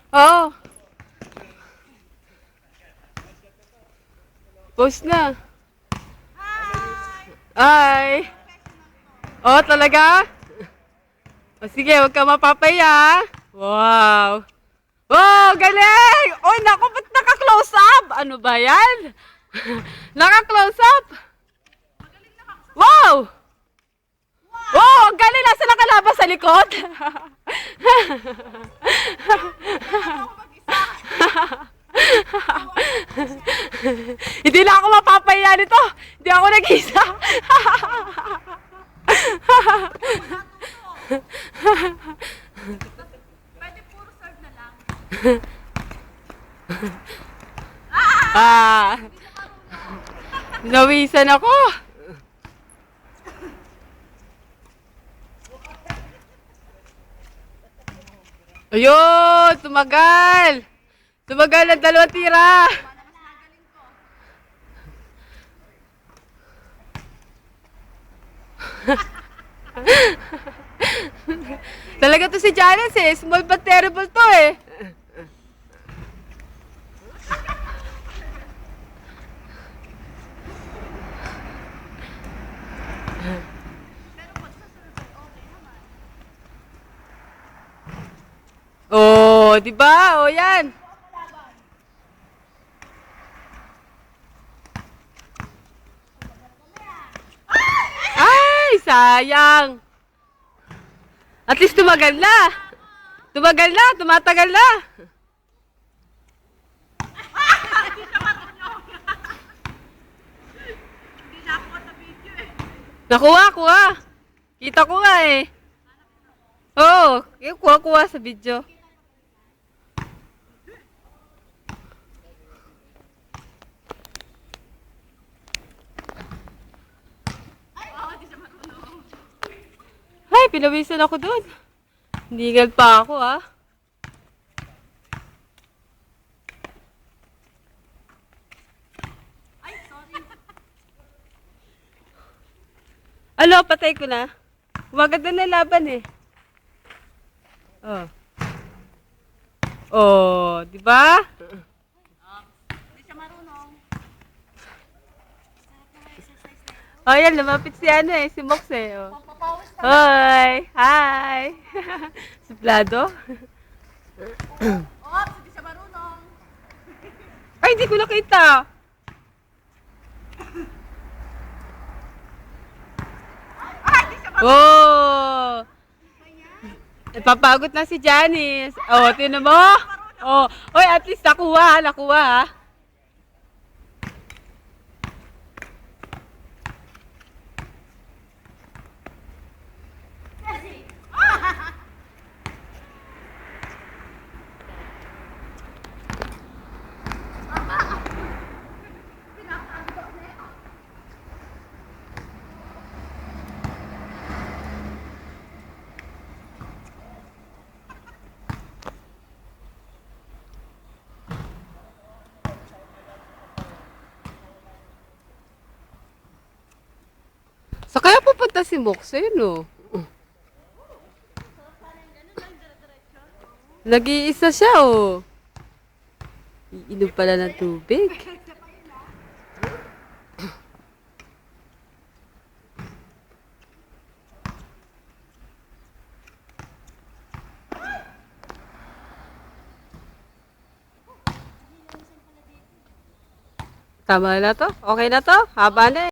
Oo. Post na. Ay. Oh, talaga? O sige, huwag ka mapapaya. Wow. Wow, galing! Oy, naku, ba't naka-close up? Ano ba yan? Naka-close up? Wow! Wow, ang galing! Nasa nakalabas sa likod? Hindi na ako mapapaya nito. Hindi ako nag-isa. Pwede puro serve na lang. Ah, nawisan ako. Ayun, tumagal. Tumagal ng 2 tira. Talaga to si Janice eh. Small but terrible to eh. Oh, di ba? Oh, yan. Ay, sayang. At least tumagal na. Tumagal na, tumatagal na. Hindi na ako sa video eh. Nakuha, kuha. Kita ko nga eh. Oo, kuha sa video. Ay, pinawisan ako doon. Hingal pa ako ah. Ay, sorry. Alo, patay ko na. Maganda na laban eh. Oh. Oh, di ba? Hindi siya marunong. Oh, yan, lumapit si ano eh, si Mox eh. Oh. Pampapawis na. Hoy! Hi! Suplado? Oops, hindi siya marunong. Ay, hindi ko nakita. Ay, hindi siya marunong. Oh! Napapagod na si Janice. Oh, tinan mo? Oh, oy, at least nakuha, nakuha. Sa kaya pupunta si Mox, no? Nag-iisa siya, oh. Iinom pala ng tubig. Tama na to? Okay na to? Haba na eh.